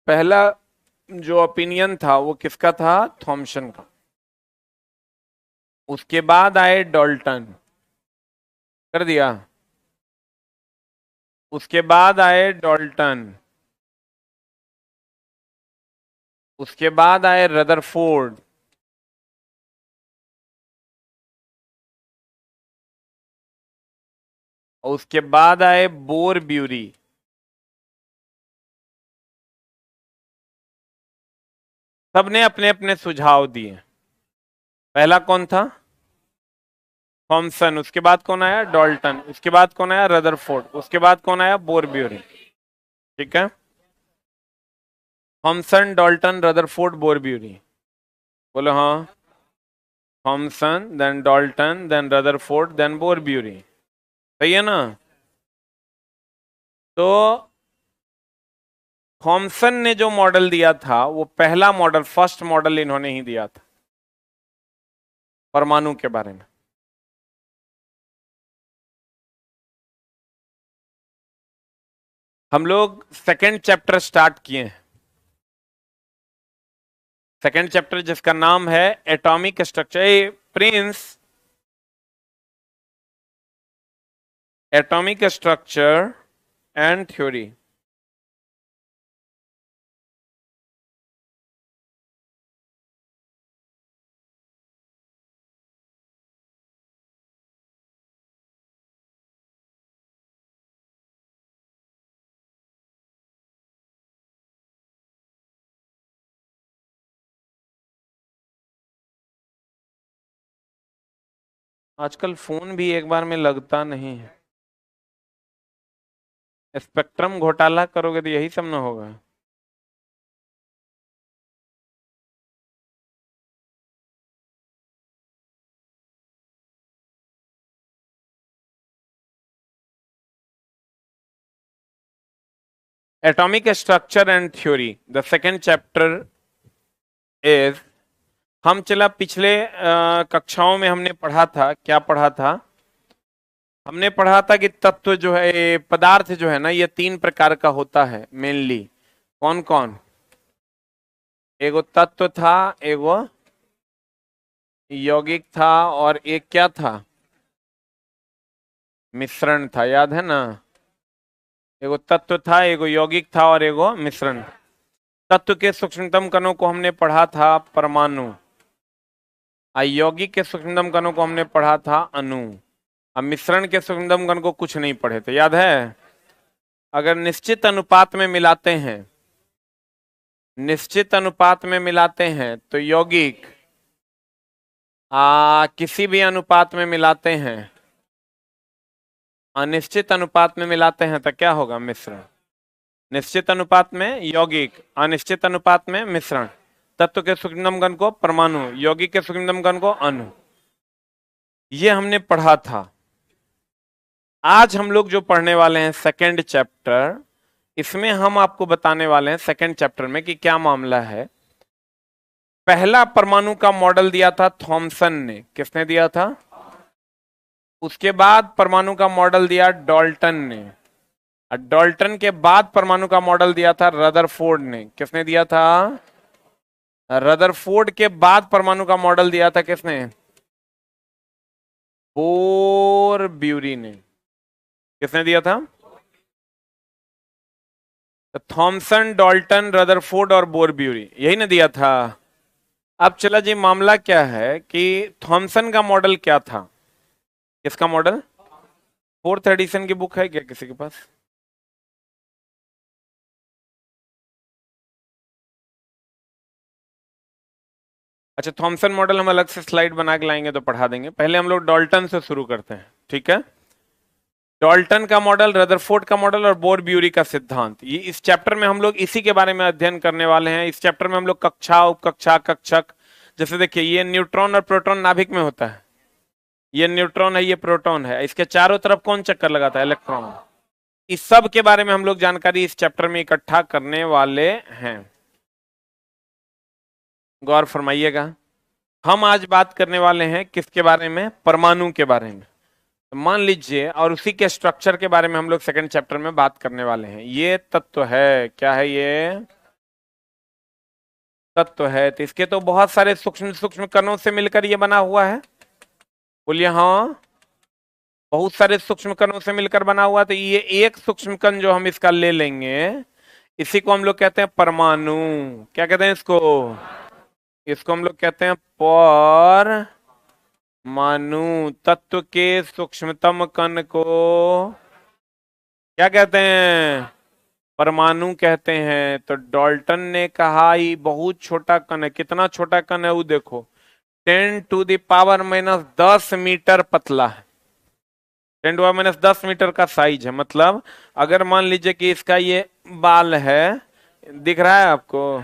पहला जो ओपिनियन था वो किसका था? थॉमसन का। उसके बाद आए डाल्टन, कर दिया। उसके बाद आए डाल्टन, उसके बाद आए रदरफोर्ड, और उसके बाद आए बोर ब्यूरी। सबने अपने अपने सुझाव दिए। पहला कौन था? थॉमसन। उसके बाद कौन आया? डाल्टन। उसके बाद कौन आया? रदरफोर्ड। उसके बाद कौन आया? Bohr Bury. ठीक है, Thomson, Dalton, Rutherford, Bohr Bury. बोलो हाँ। Thomson, then Dalton, then Rutherford, then Bohr Bury. सही है ना? तो थॉमसन ने जो मॉडल दिया था वो पहला मॉडल, फर्स्ट मॉडल इन्होंने ही दिया था परमाणु के बारे में। हम लोग सेकेंड चैप्टर स्टार्ट किए हैं। सेकेंड चैप्टर जिसका नाम है atomic structure. A Prince, atomic structure and theory. आजकल फोन भी एक बार में लगता नहीं है। स्पेक्ट्रम घोटाला करोगे तो यही सब ना होगा। Atomic structure and theory, the second chapter is. हम चला पिछले कक्षाओं में हमने पढ़ा था, क्या पढ़ा था? हमने पढ़ा था कि तत्व जो है, पदार्थ जो है ना, ये तीन प्रकार का होता है मेनली। कौन कौन? एगो तत्व था, एगो यौगिक था, और एक क्या था? मिश्रण था, याद है ना? एगो तत्व था, एगो यौगिक था, और एगो मिश्रण। तत्व के सूक्ष्मतम कणों को हमने पढ़ा था परमाणु। यौगिक के सूक्ष्मतम कणों को हमने पढ़ा था अणु। अब मिश्रण के सूक्ष्मतम कण को कुछ नहीं पढ़े थे, याद है? अगर निश्चित अनुपात में मिलाते हैं, निश्चित अनुपात में मिलाते हैं तो यौगिक, किसी भी अनुपात में मिलाते हैं, अनिश्चित अनुपात में मिलाते हैं तो क्या होगा? मिश्रण। निश्चित अनुपात में यौगिक, अनिश्चित अनुपात में मिश्रण। तत्व के सूक्ष्मतम कण को परमाणु, यौगिक के सूक्ष्मतम कण को अणु। ये हमने पढ़ा था। आज हम लोग जो पढ़ने वाले हैं सेकेंड चैप्टर, इसमें हम आपको बताने वाले हैं सेकेंड चैप्टर में कि क्या मामला है। पहला परमाणु का मॉडल दिया था थॉमसन ने। किसने दिया था? उसके बाद परमाणु का मॉडल दिया डाल्टन ने। और डाल्टन के बाद परमाणु का मॉडल दिया था रदरफोर्ड ने। किसने दिया था? रदरफोर्ड के बाद परमाणु का मॉडल दिया था किसने? बोर ब्यूरी ने। किसने दिया था? तो थॉमसन, डाल्टन, रदरफोर्ड और बोर ब्यूरी, यही ना दिया था। अब चला जी, मामला क्या है कि थॉमसन का मॉडल क्या था? किसका मॉडल? फोर्थ एडिशन की बुक है क्या किसी के पास? अच्छा, थॉमसन मॉडल हम अलग से स्लाइड बना के लाएंगे तो पढ़ा देंगे। पहले हम लोग डाल्टन से शुरू करते हैं, ठीक है? डाल्टन का मॉडल, रदरफोर्ड का मॉडल और बोर ब्यूरी का सिद्धांत, ये इस चैप्टर में हम लोग इसी के बारे में अध्ययन करने वाले हैं। इस चैप्टर में हम लोग कक्षा, उपकक्षा, कक्षक, जैसे देखिए ये न्यूट्रॉन और प्रोटॉन नाभिक में होता है। ये न्यूट्रॉन है, ये प्रोटॉन है, इसके चारों तरफ कौन चक्कर लगाता है? इलेक्ट्रॉन। इस सब के बारे में हम लोग जानकारी इस चैप्टर में इकट्ठा करने वाले हैं। गौर फरमाइएगा। हम आज बात करने वाले हैं किसके बारे में? परमाणु के बारे में। तो मान लीजिए, और उसी के स्ट्रक्चर के बारे में हम लोग सेकंड चैप्टर में बात करने वाले हैं। ये तत्व है, क्या है ये? तत्व है, तो इसके तो बहुत सारे सूक्ष्म सूक्ष्म कणों से मिलकर ये बना हुआ है। बोलिए हाँ, बहुत सारे सूक्ष्म कणों से मिलकर बना हुआ, तो ये एक सूक्ष्म कण जो हम इसका ले लेंगे, इसी को हम लोग कहते हैं परमाणु। क्या कहते हैं इसको? इसको हम लोग कहते हैं परमाणु। तत्व के सूक्ष्मतम कण को क्या कहते हैं? परमाणु कहते हैं। तो डाल्टन ने कहा ये बहुत छोटा कण है। कितना छोटा कण है वो देखो, 10⁻⁻10 मीटर पतला है। 10⁻⁻10 मीटर का साइज है। मतलब अगर मान लीजिए कि इसका ये बाल है, दिख रहा है आपको?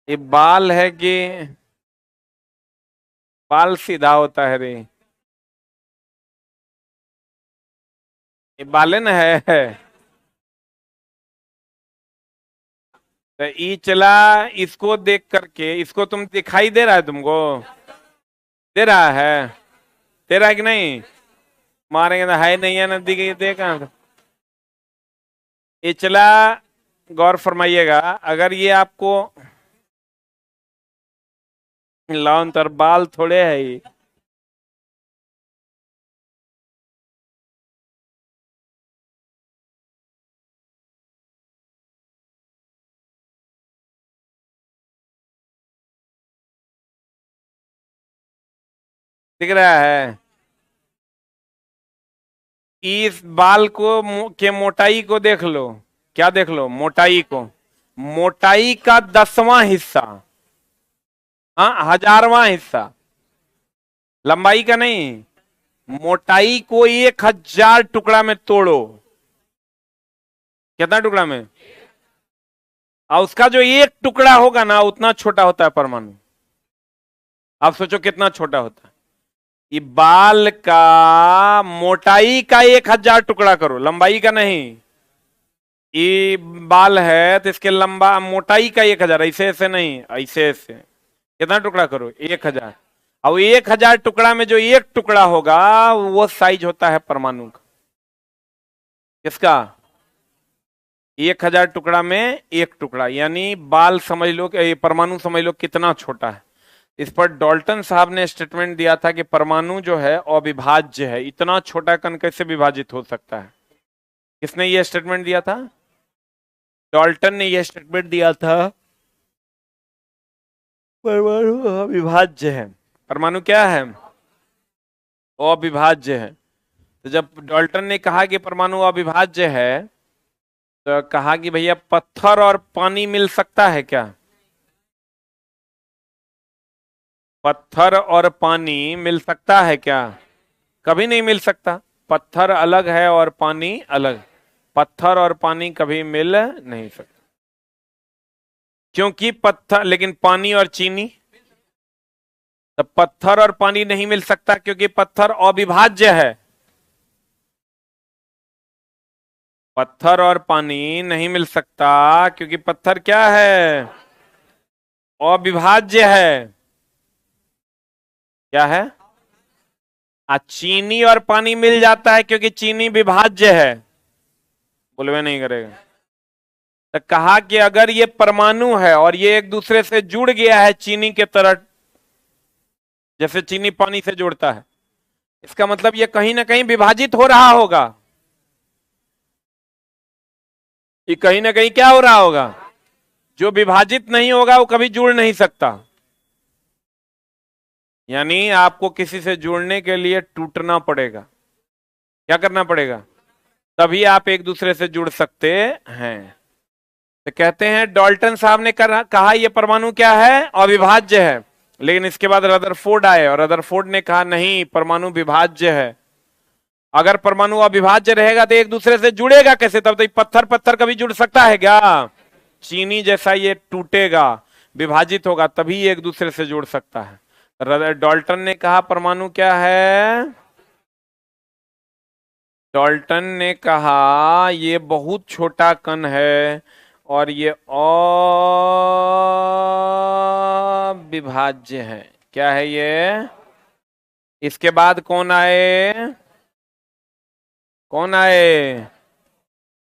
ये बाल है कि बाल सीधा होता है रे? ये बालन है। तो ई चला, इसको देख करके, इसको तुम दिखाई दे रहा है तुमको? दे रहा है? दे रहा है कि नहीं? मारेंगे तो है नहीं है, नदी के देखा। ये चला, गौर फरमाइएगा, अगर ये आपको लाउन तर बाल थोड़े है ये। दिख रहा है? इस बाल को के मोटाई को देख लो। क्या देख लो? मोटाई को। मोटाई का 10वां हिस्सा, हाँ 1000वां हिस्सा, लंबाई का नहीं, मोटाई को 1000 टुकड़ा में तोड़ो। कितना टुकड़ा में? और उसका जो एक टुकड़ा होगा ना, उतना छोटा होता है परमाणु। आप सोचो कितना छोटा होता है। ये बाल का मोटाई का 1000 टुकड़ा करो, लंबाई का नहीं। ये बाल है तो इसके लंबा मोटाई का 1000, ऐसे ऐसे नहीं, ऐसे ऐसे। कितना टुकड़ा करो? 1000। और 1000 टुकड़ा में जो एक टुकड़ा होगा, वो साइज होता है परमाणु का। किसका? 1000 टुकड़ा में एक टुकड़ा, यानी बाल समझ लो कि परमाणु समझ लो कितना छोटा है। इस पर डाल्टन साहब ने स्टेटमेंट दिया था कि परमाणु जो है अविभाज्य है। इतना छोटा कण कैसे विभाजित हो सकता है? किसने यह स्टेटमेंट दिया था? डाल्टन ने यह स्टेटमेंट दिया था, परमाणु अविभाज्य है। परमाणु क्या है? अविभाज्य है। तो जब डाल्टन ने कहा कि परमाणु अविभाज्य है, तो कहा कि भैया पत्थर और पानी मिल सकता है क्या? पत्थर और पानी मिल सकता है क्या? कभी नहीं मिल सकता। पत्थर अलग है और पानी अलग। पत्थर और पानी कभी मिल नहीं सकता, क्योंकि पत्थर, लेकिन पानी और चीनी, तो पत्थर और पानी नहीं मिल सकता क्योंकि पत्थर अविभाज्य है। पत्थर और पानी नहीं मिल सकता क्योंकि पत्थर क्या है? अविभाज्य है। क्या है? चीनी और पानी मिल जाता है क्योंकि चीनी विभाज्य है। बोलवे नहीं करेगा। तो कहा कि अगर ये परमाणु है और ये एक दूसरे से जुड़ गया है चीनी के तरह, जैसे चीनी पानी से जुड़ता है, इसका मतलब ये कहीं ना कहीं विभाजित हो रहा होगा। ये कहीं ना कहीं क्या हो रहा होगा? जो विभाजित नहीं होगा वो कभी जुड़ नहीं सकता। यानी आपको किसी से जुड़ने के लिए टूटना पड़ेगा। क्या करना पड़ेगा? तभी आप एक दूसरे से जुड़ सकते हैं। तो कहते हैं डाल्टन साहब ने कहा यह परमाणु क्या है? अविभाज्य है। लेकिन इसके बाद रदरफोर्ड आए और रदरफोर्ड ने कहा नहीं, परमाणु विभाज्य है। अगर परमाणु अविभाज्य रहेगा तो एक दूसरे से जुड़ेगा कैसे? तब तो पत्थर पत्थर कभी जुड़ सकता है क्या? चीनी जैसा ये टूटेगा, विभाजित होगा, तभी एक दूसरे से जुड़ सकता है। डाल्टन ने कहा परमाणु क्या है? डाल्टन ने कहा ये बहुत छोटा कण है और ये अविभाज्य है। क्या है ये? इसके बाद कौन आए? कौन आए?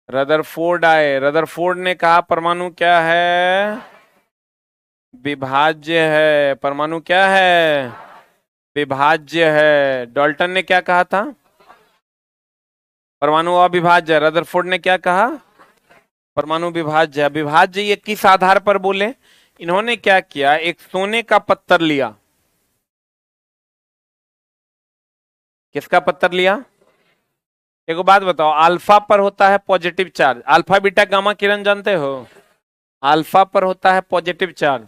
रदरफोर्ड आए, रदरफोर्ड ने कहा परमाणु क्या है? विभाज्य है। परमाणु क्या है? विभाज्य है। डाल्टन ने क्या कहा था? परमाणु अविभाज्य है। रदरफोर्ड ने क्या कहा? परमाणु विभाज्य है। विभाज्य ये किस आधार पर बोले? इन्होंने क्या किया, एक सोने का पत्थर लिया। किसका पत्थर लिया? एक बात बताओ, अल्फा पर होता है positive charge, alpha beta gamma किरण जानते हो? अल्फा पर होता है पॉजिटिव चार्ज,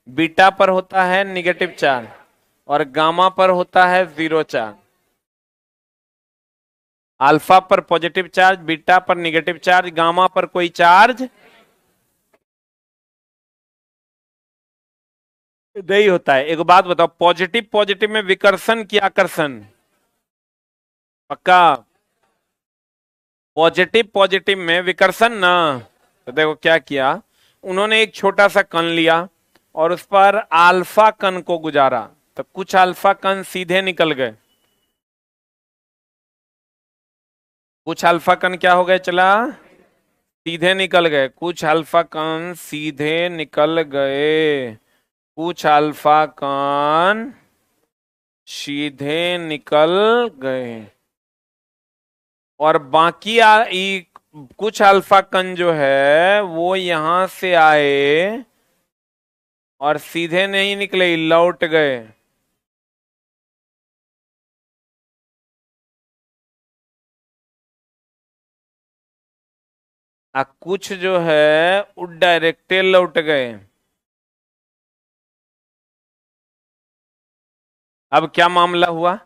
बीटा पर होता है निगेटिव चार्ज, और गामा पर होता है जीरो चार्ज। अल्फा पर पॉजिटिव चार्ज, बीटा पर निगेटिव चार्ज, गामा पर कोई चार्ज नहीं होता है। एक बात बताओ, पॉजिटिव पॉजिटिव में विकर्षण की आकर्षण? पक्का? पॉजिटिव पॉजिटिव में विकर्षण ना। तो देखो क्या किया, उन्होंने एक छोटा सा कण लिया और उस पर अल्फा कण को गुजारा, तो कुछ अल्फा कण सीधे निकल गए। कुछ अल्फा कण क्या हो गए, चला सीधे निकल गए। कुछ अल्फा कण सीधे निकल गए। कुछ अल्फा कण सीधे निकल गए और बाकी कुछ अल्फा कण जो है वो यहां से आए और सीधे नहीं निकले, लौट गए। कुछ जो है वो डायरेक्टे लौट गए। अब क्या मामला हुआ?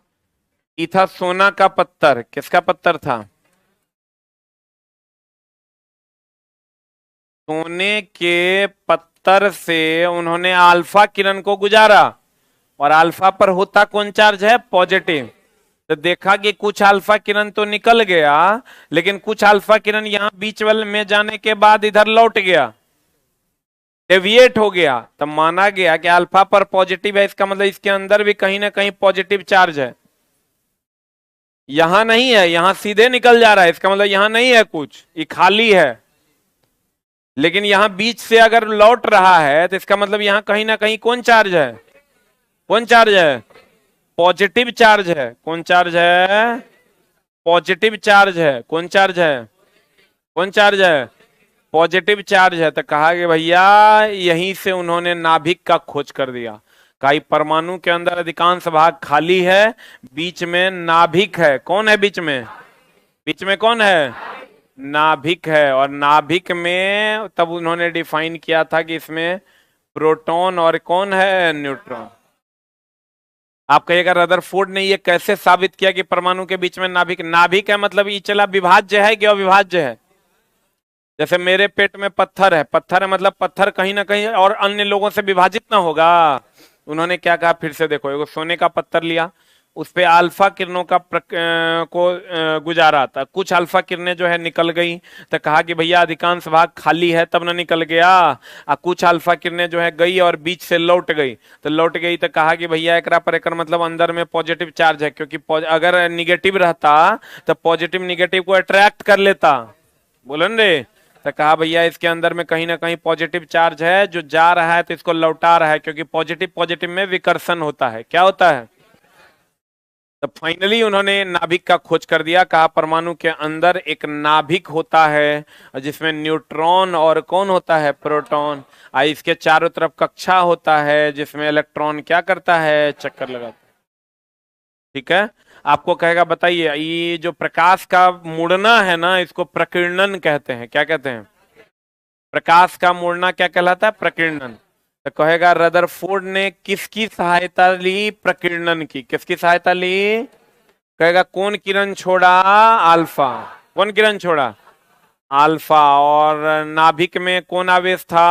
ये था सोना का पत्थर। किसका पत्थर था? सोने के पत्थर से उन्होंने अल्फा किरण को गुजारा और अल्फा पर होता कौन चार्ज है? पॉजिटिव। तो देखा कि कुछ अल्फा किरण तो निकल गया, लेकिन कुछ अल्फा किरण यहां बीच वाले में जाने के बाद इधर लौट गया, डेविएट हो गया। तब माना गया कि अल्फा पर पॉजिटिव है, इसका मतलब इसके अंदर भी कहीं ना कहीं पॉजिटिव चार्ज है। यहां नहीं है, यहां सीधे निकल जा रहा है, इसका मतलब यहां नहीं है कुछ, ये खाली है। लेकिन यहां बीच से अगर लौट रहा है तो इसका मतलब यहां कहीं ना कहीं कौन चार्ज है? कौन चार्ज है? पॉजिटिव चार्ज है। कौन चार्ज है? पॉजिटिव चार्ज है। कौन चार्ज है? कौन चार्ज है? पॉजिटिव चार्ज है। तो कहा कि भैया यहीं से उन्होंने नाभिक का खोज कर दिया। कई परमाणु के अंदर अधिकांश भाग खाली है, बीच में नाभिक है। कौन है बीच में? बीच में कौन है? नाभिक है। और नाभिक में तब उन्होंने डिफाइन किया था कि इसमें प्रोटॉन और कौन है? न्यूट्रॉन। आप कहिएगा रदरफोर्ड ने ये कैसे साबित किया कि परमाणु के बीच में नाभिक? नाभिक है मतलब ये चला विभाज्य है कि अविभाज्य है? जैसे मेरे पेट में पत्थर है, पत्थर है मतलब पत्थर कहीं ना कहीं और अन्य लोगों से विभाजित ना होगा। उन्होंने क्या कहा, फिर से देखो, एगो सोने का पत्थर लिया, उस पे अल्फा किरणों का गुजारा था। कुछ अल्फा किरणें जो है निकल गई, तो कहा कि भैया अधिकांश भाग खाली है तब ना निकल गया। कुछ अल्फा किरणें जो है गई और बीच से लौट गई, तो लौट गई तो कहा कि भैया एकरा पर एकर मतलब अंदर में पॉजिटिव चार्ज है, क्योंकि अगर निगेटिव रहता तो पॉजिटिव निगेटिव को अट्रैक्ट कर लेता। बोलो न रे। तो कहा भैया इसके अंदर में कहीं ना कहीं पॉजिटिव चार्ज है जो जा रहा है तो इसको लौटा रहा है, क्योंकि पॉजिटिव पॉजिटिव में विकर्षण होता है। क्या होता है? तो फाइनली उन्होंने नाभिक का खोज कर दिया। कहा परमाणु के अंदर एक नाभिक होता है जिसमें न्यूट्रॉन और कौन होता है? प्रोटॉन। इसके चारों तरफ कक्षा होता है जिसमें इलेक्ट्रॉन क्या करता है? चक्कर लगाता है। ठीक है। आपको कहेगा बताइए, ये जो प्रकाश का मुड़ना है ना, इसको प्रकीर्णन कहते हैं। क्या कहते हैं? प्रकाश का मुड़ना क्या कहलाता है? प्रकीर्णन। तो कहेगा रदरफोर्ड ने किसकी सहायता ली? प्रकीर्णन की। किसकी सहायता ली? कहेगा कौन किरण छोड़ा? अल्फा। कौन किरण छोड़ा? अल्फा। और नाभिक में कौन आवेश था?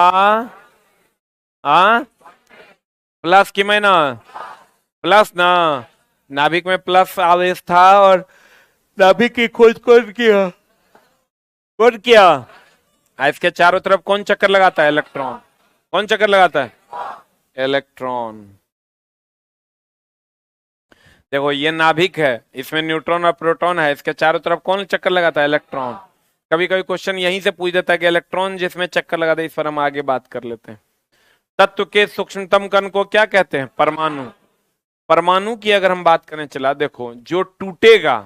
आ प्लस की माइनस? प्लस ना। नाभिक में प्लस आवेश था और नाभिक की खोज कौन किया? कौन किया? इसके चारों तरफ कौन चक्कर लगाता है? इलेक्ट्रॉन। कौन चक्कर लगाता है? इलेक्ट्रॉन। देखो ये नाभिक है, इसमें न्यूट्रॉन और प्रोटॉन है, इसके चारों तरफ कौन चक्कर लगाता है? इलेक्ट्रॉन। कभी कभी क्वेश्चन यहीं से पूछ देता है कि इलेक्ट्रॉन जिसमें चक्कर लगा दे, इस पर हम आगे बात कर लेते हैं। तत्व के सूक्ष्मतम कण को क्या कहते हैं? परमाणु। परमाणु की अगर हम बात करें, चला देखो, जो टूटेगा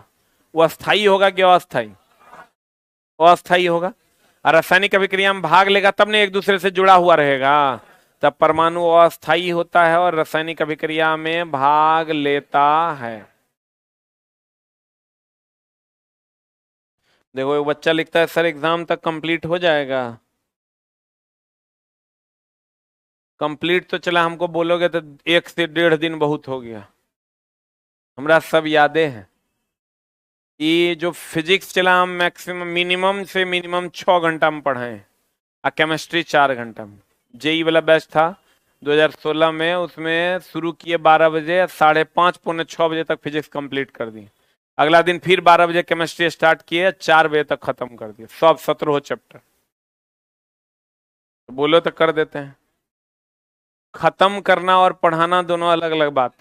वो अस्थाई होगा कि अस्थाई? अस्थाई होगा। और रासायनिक अभिक्रिया में भाग लेगा तब ने एक दूसरे से जुड़ा हुआ रहेगा, तब परमाणु अस्थाई होता है और रासायनिक अभिक्रिया में भाग लेता है। देखो एक बच्चा लिखता है सर एग्जाम तक कंप्लीट हो जाएगा। कंप्लीट तो चला, हमको बोलोगे तो 1 से 1.5 दिन बहुत हो गया, हमरा सब यादें हैं। ये जो फिजिक्स चला हम मैक्सिमम मिनिमम से मिनिमम 6 घंटा में पढ़े, और केमिस्ट्री 4 घंटा में। जेई वाला बैच था 2016 में, उसमें शुरू किए 12 बजे, 5:30 पौने 6 बजे तक फिजिक्स कंप्लीट कर दी। अगला दिन फिर 12 बजे केमिस्ट्री स्टार्ट किए, 4 बजे तक खत्म कर दिए सब 17 चैप्टर। तो बोलो तो कर देते हैं। खत्म करना और पढ़ाना दोनों अलग अलग बात।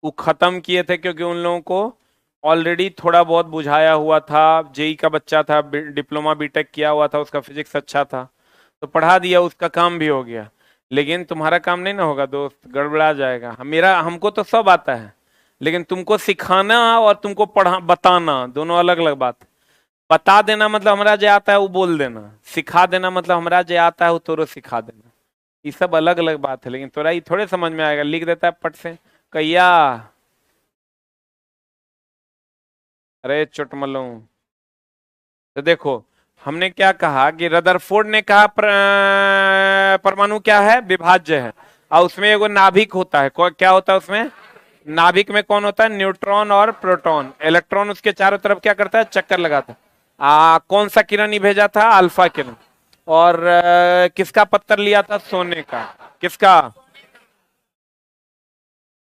वो खत्म किए थे क्योंकि उन लोगों को ऑलरेडी थोड़ा बहुत बुझाया हुआ था, जेई का बच्चा था, डिप्लोमा बीटेक किया हुआ था, उसका फिजिक्स अच्छा था, तो पढ़ा दिया, उसका काम भी हो गया। लेकिन तुम्हारा काम नहीं ना होगा दोस्त, गड़बड़ा जाएगा। हमको तो सब आता है, लेकिन तुमको सिखाना और तुमको पढ़ा बताना दोनों अलग अलग बात। बता देना मतलब हमरा जो आता है वो बोल देना, सिखा देना मतलब हमरा जो आता है वो तोरो सिखा देना, ये सब अलग अलग बात है। लेकिन तोरा ये थोड़े समझ में आएगा, लिख देता है पट से कैया, अरे चुटमलों। तो देखो हमने क्या कहा कि रदरफोर्ड ने कहा परमाणु क्या है? विभाज्य है। और उसमें एगो नाभिक होता है, क्या होता है उसमें? नाभिक में कौन होता है? न्यूट्रॉन और प्रोटॉन। इलेक्ट्रॉन उसके चारों तरफ क्या करता है? चक्कर लगाता है। कौन सा किरण ही भेजा था? अल्फा किरण। और किसका पत्थर लिया था? सोने का। किसका?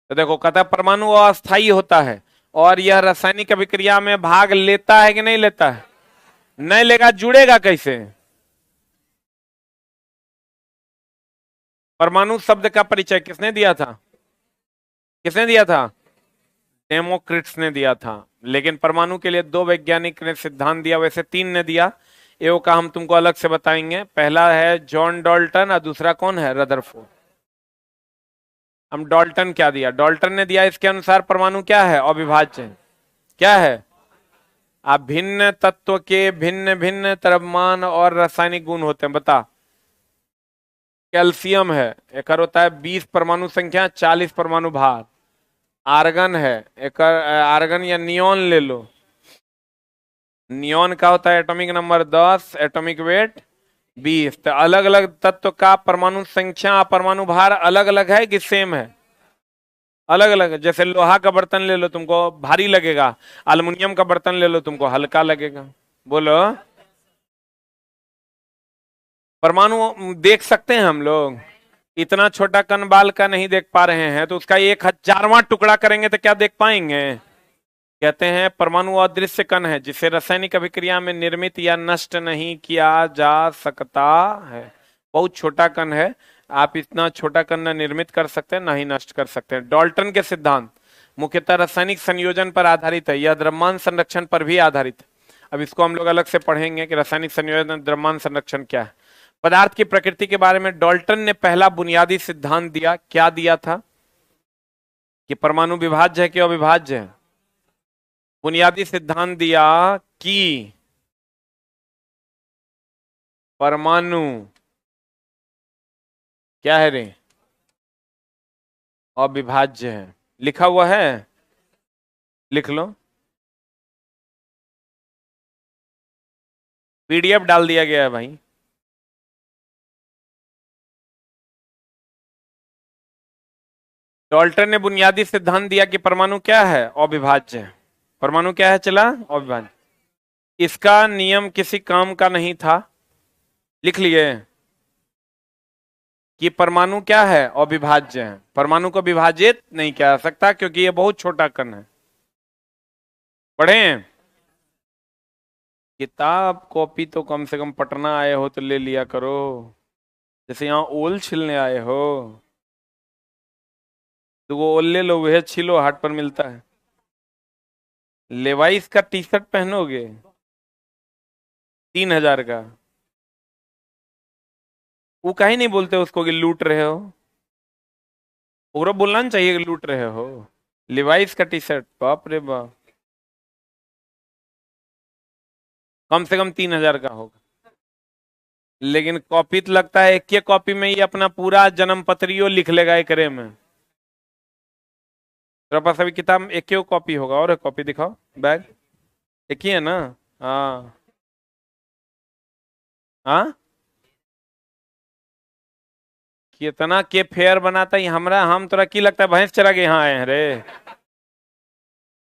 तो देखो कहता है परमाणु अस्थायी होता है और यह रासायनिक अभिक्रिया में भाग लेता है कि नहीं लेता है? नहीं लेगा, जुड़ेगा कैसे? परमाणु शब्द का परिचय किसने दिया था? किसने दिया था? डेमोक्रिट्स ने दिया था। लेकिन परमाणु के लिए 2 वैज्ञानिक ने सिद्धांत दिया, वैसे 3 ने दिया, एवं का हम तुमको अलग से बताएंगे। पहला है जॉन डाल्टन और दूसरा कौन है? रदरफोर्ड। हम डाल्टन क्या दिया? डाल्टन ने दिया इसके अनुसार परमाणु क्या है? अविभाज्य। क्या है? आप भिन्न तत्व के भिन्न भिन्न द्रव्यमान और रासायनिक गुण होते हैं। बता। कैल्शियम है, एक होता है 20 परमाणु संख्या, 40 परमाणु भार। आर्गन है, एक आर्गन या नियोन ले लो। नियोन का होता है एटॉमिक नंबर 10, एटॉमिक वेट 20। तो अलग अलग तत्व का परमाणु संख्या परमाणु भार अलग अलग है कि सेम है? अलग अलग। जैसे लोहा का बर्तन ले लो तुमको भारी लगेगा, अल्युमिनियम का बर्तन ले लो तुमको हल्का लगेगा। बोलो। परमाणु देख सकते हैं हम लोग? इतना छोटा कण बाल का नहीं देख पा रहे हैं, तो उसका 1000वां टुकड़ा करेंगे तो क्या देख पाएंगे? कहते हैं परमाणु अदृश्य कण है जिसे रासायनिक अभिक्रिया में निर्मित या नष्ट नहीं किया जा सकता है। बहुत छोटा कण है, आप इतना छोटा कण न निर्मित कर सकते हैं ना ही नष्ट कर सकते हैं। डाल्टन के सिद्धांत मुख्यतः रासायनिक संयोजन पर आधारित है, यह द्रव्यमान संरक्षण पर भी आधारित है। अब इसको हम लोग अलग से पढ़ेंगे कि रासायनिक संयोजन द्रव्यमान संरक्षण क्या है। पदार्थ की प्रकृति के बारे में डाल्टन ने पहला बुनियादी सिद्धांत दिया। क्या दिया था? कि परमाणु विभाज्य है कि अविभाज्य है। बुनियादी सिद्धांत दिया कि परमाणु क्या है रे? अविभाज्य है। लिखा हुआ है, लिख लो। पीडीएफ डाल दिया गया है भाई। डाल्टन ने बुनियादी सिद्धांत दिया कि परमाणु क्या है? अविभाज्य है। परमाणु क्या है चला? अविभाज्य। इसका नियम किसी काम का नहीं था। लिख लिए कि परमाणु क्या है? अविभाज्य है। परमाणु को विभाजित नहीं किया जा सकता क्योंकि ये बहुत छोटा कण है। पढ़े? किताब कॉपी तो कम से कम पटना आए हो तो ले लिया करो, जैसे यहाँ ओल छिलने आए हो। तो वो ओल ले लो, वह छिलो, हाट पर मिलता है। लेवाइस का टी शर्ट पहनोगे? 3,000 का। वो कहीं नहीं बोलते उसको कि लूट रहे हो, पूरा बोलना नहीं चाहिए कि लूट रहे हो। लिवाइस का टी शर्ट, बाप रे बाप, कम से कम 3,000 का होगा। लेकिन कॉपी तो लगता है एक के कॉपी में ये अपना पूरा जन्म पत्रियो लिख लेगा एकरे में। तेरे पास अभी किताब एक के कॉपी होगा, और एक कॉपी दिखाओ, बैग एक ही है ना? हाँ हाँ, कितना के फेयर बनाता है हमरा, हम तोरा की लगता है भैंस चरा के यहाँ आए हैं रे?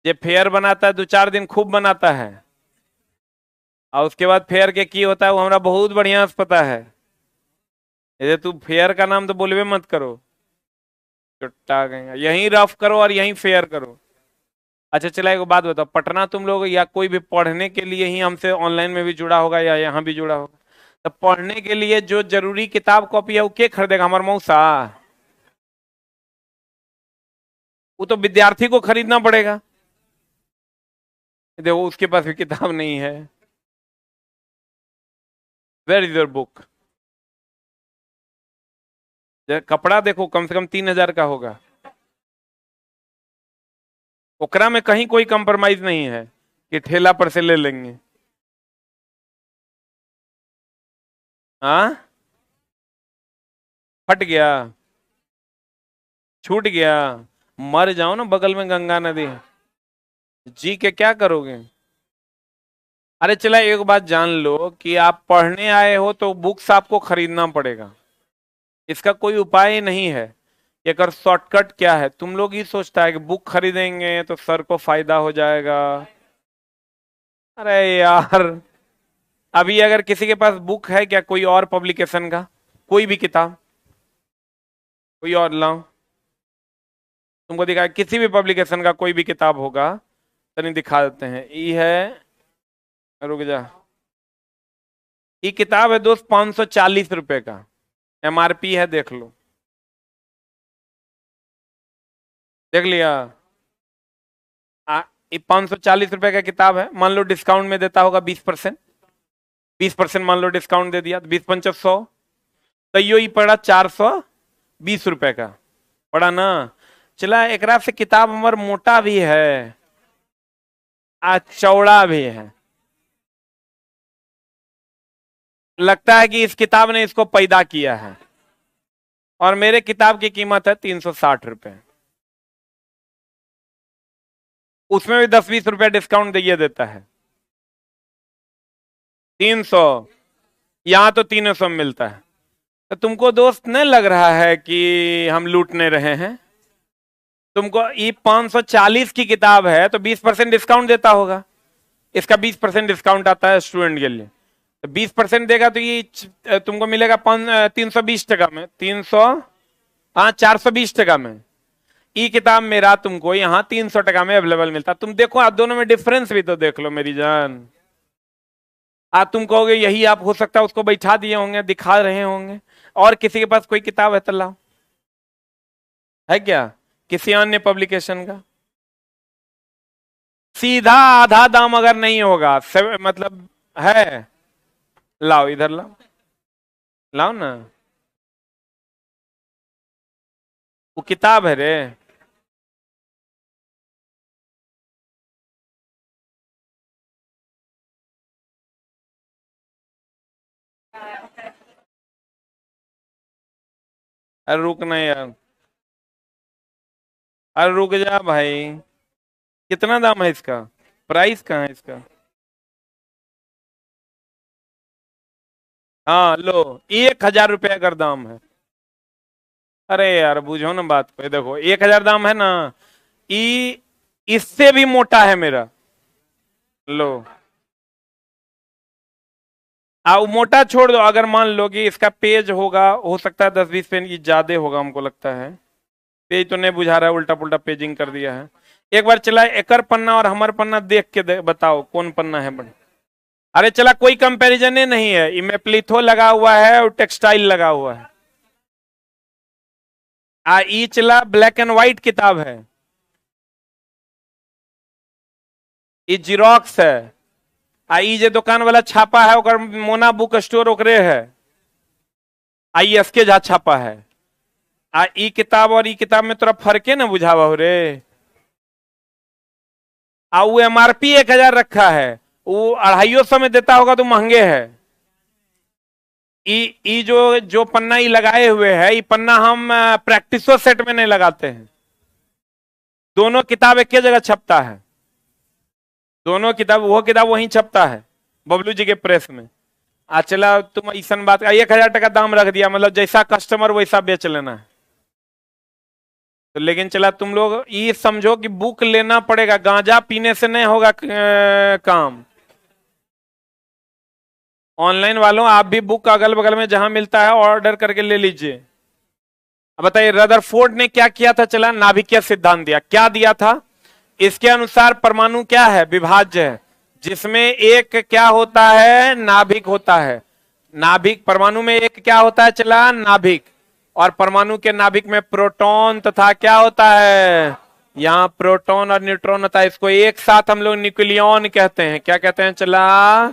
ये फेयर बनाता है 2-4 दिन खूब बनाता है, और उसके बाद फेयर के की होता है वो हमरा बहुत बढ़िया से पता है। ये तू फेयर का नाम तो बोलबे मत करो, चुट्टा गएगा, यहीं रफ करो और यहीं फेयर करो। अच्छा चला, एक बात बताओ, पटना तुम लोग या कोई भी पढ़ने के लिए ही हमसे ऑनलाइन में भी जुड़ा होगा या यहाँ भी जुड़ा होगा, तो पढ़ने के लिए जो जरूरी किताब कॉपी है वो के खरीदेगा? हमार मौसा? वो तो विद्यार्थी को खरीदना पड़ेगा। देखो उसके पास भी किताब नहीं है। Where is your book? कपड़ा देखो कम से कम 3,000 का होगा, ओकरा में कहीं कोई कंप्रोमाइज नहीं है कि ठेला पर से ले लेंगे। हाँ, फट गया, छूट गया, मर जाओ ना, बगल में गंगा नदी है, जी के क्या करोगे? अरे चला, एक बात जान लो कि आप पढ़ने आए हो तो बुक्स आपको खरीदना पड़ेगा, इसका कोई उपाय नहीं है। कि अगर शॉर्टकट क्या है, तुम लोग ही सोचता है कि बुक खरीदेंगे तो सर को फायदा हो जाएगा। अरे यार, अभी अगर किसी के पास बुक है क्या, कोई और पब्लिकेशन का, कोई भी किताब, कोई और लाओ, तुमको दिखा किसी भी पब्लिकेशन का कोई भी किताब होगा तो नहीं, दिखा देते हैं। ये है, रुक जा, ये किताब है दोस्त 540 रुपए का, एमआरपी है, देख लो, देख लिया? आ, ये 540 रुपए का किताब है, मान लो डिस्काउंट में देता होगा 20%, 20% मान लो डिस्काउंट दे दिया तो 20×5 100, तो यो ही पड़ा 420 रुपए का, पड़ा ना? चला, एकरा से किताब हमार मोटा भी है आ चौड़ा भी है, लगता है कि इस किताब ने इसको पैदा किया है। और मेरे किताब की कीमत है 360 रुपए, उसमें भी 10-20 रुपए डिस्काउंट दिए देता है। 300, यहां तो 300 में मिलता है। तो तुमको दोस्त नहीं लग रहा है कि हम लूटने रहे हैं? तुमको ये 540 की किताब है तो 20% डिस्काउंट देता होगा, इसका 20% डिस्काउंट आता है स्टूडेंट के लिए, तो 20% देगा तो ये तुमको मिलेगा 320 टका में, 300, हाँ 420 टका में। ई किताब मेरा तुमको यहाँ 300 टका में अवेलेबल मिलता। तुम देखो, आप दोनों में डिफरेंस भी तो देख लो मेरी जान। आज तुम कहोगे यही आप, हो सकता है उसको बैठा दिए होंगे, दिखा रहे होंगे, और किसी के पास कोई किताब है तो लाओ, है क्या किसी अन्य पब्लिकेशन का? सीधा आधा दाम अगर नहीं होगा, मतलब है, लाओ इधर लाओ, लाओ ना, वो किताब है रे। अरे रुक ना यार, अरे रुक जा भाई, कितना दाम है इसका, प्राइस कहाँ है इसका? हाँ लो, 1,000 रुपया अगर दाम है। अरे यार बुझो ना बात को, ये देखो 1,000 दाम है ना, ई इससे भी मोटा है मेरा, लो। वो मोटा छोड़ दो, अगर मान लो कि इसका पेज होगा, हो सकता है 10-20 पेज ज्यादा होगा, हमको लगता है पेज तो नहीं बुझा रहा है, उल्टा पुल्टा पेजिंग कर दिया है। एक बार चला, एकर पन्ना और हमार पन्ना देख के बताओ कौन पन्ना है बड़ा। अरे चला, कोई कंपैरिजन नहीं है, इनमें प्लिथो लगा हुआ है और टेक्सटाइल लगा हुआ है। ई चला ब्लैक एंड व्हाइट किताब है, ये जीरोक्स है, आई जे दुकान वाला छापा है ओकर मोना बुक स्टोर ओकरे है, आई एस के जहाँ छापा है। आ ई किताब और ई किताब में तोरा फर्के ना बुझावा हो रे। आ वो एमआरपी 1000 रखा है, वो 250 में देता होगा तो महंगे है। ई जो जो पन्ना ई लगाए हुए है, ई पन्ना हम प्रैक्टिसो सेट में नहीं लगाते हैं। दोनों किताब एक ही जगह छपता है, दोनों किताब, वो किताब वहीं छपता है बबलू जी के प्रेस में। चला तुम ऐसा बात, 1000 टका दाम रख दिया, मतलब जैसा कस्टमर वैसा बेच लेना है। तो लेकिन चला तुम लोग ये समझो कि बुक लेना पड़ेगा, गांजा पीने से नहीं होगा काम। ऑनलाइन वालों आप भी बुक अगल बगल में जहां मिलता है ऑर्डर करके ले लीजिए। अब बताइए रदरफोर्ड ने क्या किया था, चला नाभिकीय सिद्धांत दिया। क्या दिया था? इसके अनुसार परमाणु क्या है? विभाज्य है, जिसमें एक क्या होता है? नाभिक होता है। नाभिक परमाणु में एक क्या होता है? चला नाभिक। और परमाणु के नाभिक में प्रोटॉन तथा क्या होता है? यहाँ प्रोटॉन और न्यूट्रॉन होता है। इसको एक साथ हम लोग न्यूक्लियॉन कहते हैं। क्या कहते हैं? चला